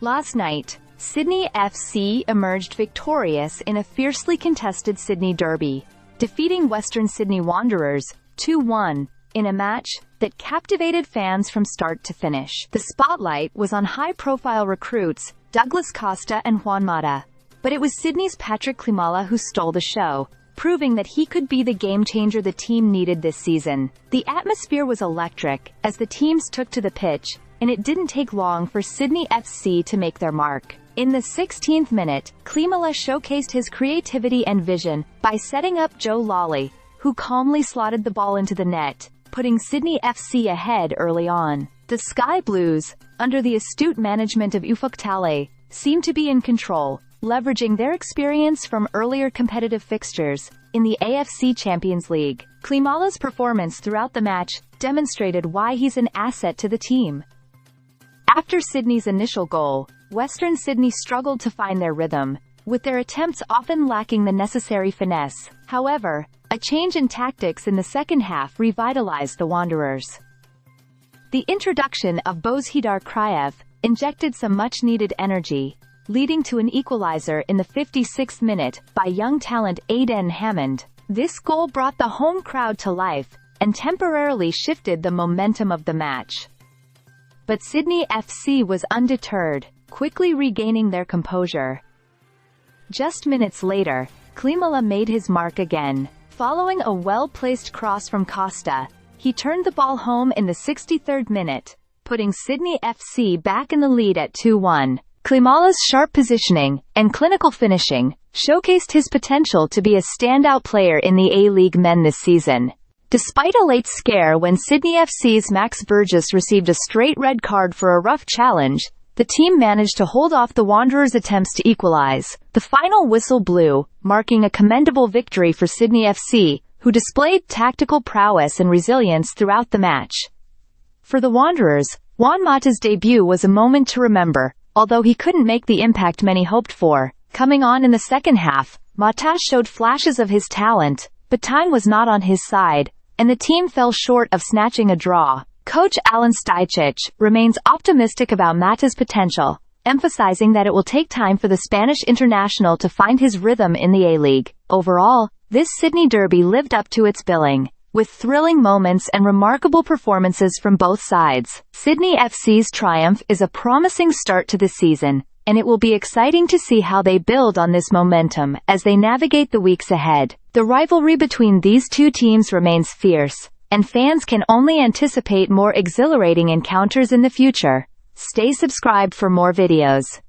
Last night, Sydney FC emerged victorious in a fiercely contested Sydney derby, defeating Western Sydney Wanderers 2-1 in a match that captivated fans from start to finish. The spotlight was on high-profile recruits Douglas Costa and Juan Mata, but it was Sydney's Patrick Klimala who stole the show, proving that he could be the game-changer the team needed this season. The atmosphere was electric as the teams took to the pitch, and it didn't take long for Sydney FC to make their mark. In the 16th minute, Klimala showcased his creativity and vision by setting up Joe Lawley, who calmly slotted the ball into the net, putting Sydney FC ahead early on. The Sky Blues, under the astute management of Ufuk Talay, seemed to be in control, leveraging their experience from earlier competitive fixtures in the AFC Champions League. Klimala's performance throughout the match demonstrated why he's an asset to the team. After Sydney's initial goal, Western Sydney struggled to find their rhythm, with their attempts often lacking the necessary finesse. However, a change in tactics in the second half revitalized the Wanderers. The introduction of Bozhidar Kraev injected some much-needed energy, leading to an equalizer in the 56th minute by young talent Aiden Hammond. This goal brought the home crowd to life and temporarily shifted the momentum of the match. But Sydney FC was undeterred, quickly regaining their composure. Just minutes later, Klimala made his mark again. Following a well-placed cross from Costa, he turned the ball home in the 63rd minute, putting Sydney FC back in the lead at 2-1. Klimala's sharp positioning and clinical finishing showcased his potential to be a standout player in the A-League men this season. Despite a late scare when Sydney FC's Max Burgess received a straight red card for a rough challenge, the team managed to hold off the Wanderers' attempts to equalize. The final whistle blew, marking a commendable victory for Sydney FC, who displayed tactical prowess and resilience throughout the match. For the Wanderers, Juan Mata's debut was a moment to remember, although he couldn't make the impact many hoped for. Coming on in the second half, Mata showed flashes of his talent, but time was not on his side, and the team fell short of snatching a draw. Coach Alen Stajcic remains optimistic about Mata's potential, emphasizing that it will take time for the Spanish international to find his rhythm in the A-League. Overall, this Sydney derby lived up to its billing, with thrilling moments and remarkable performances from both sides. Sydney FC's triumph is a promising start to the season, and it will be exciting to see how they build on this momentum as they navigate the weeks ahead. The rivalry between these two teams remains fierce, and fans can only anticipate more exhilarating encounters in the future. Stay subscribed for more videos.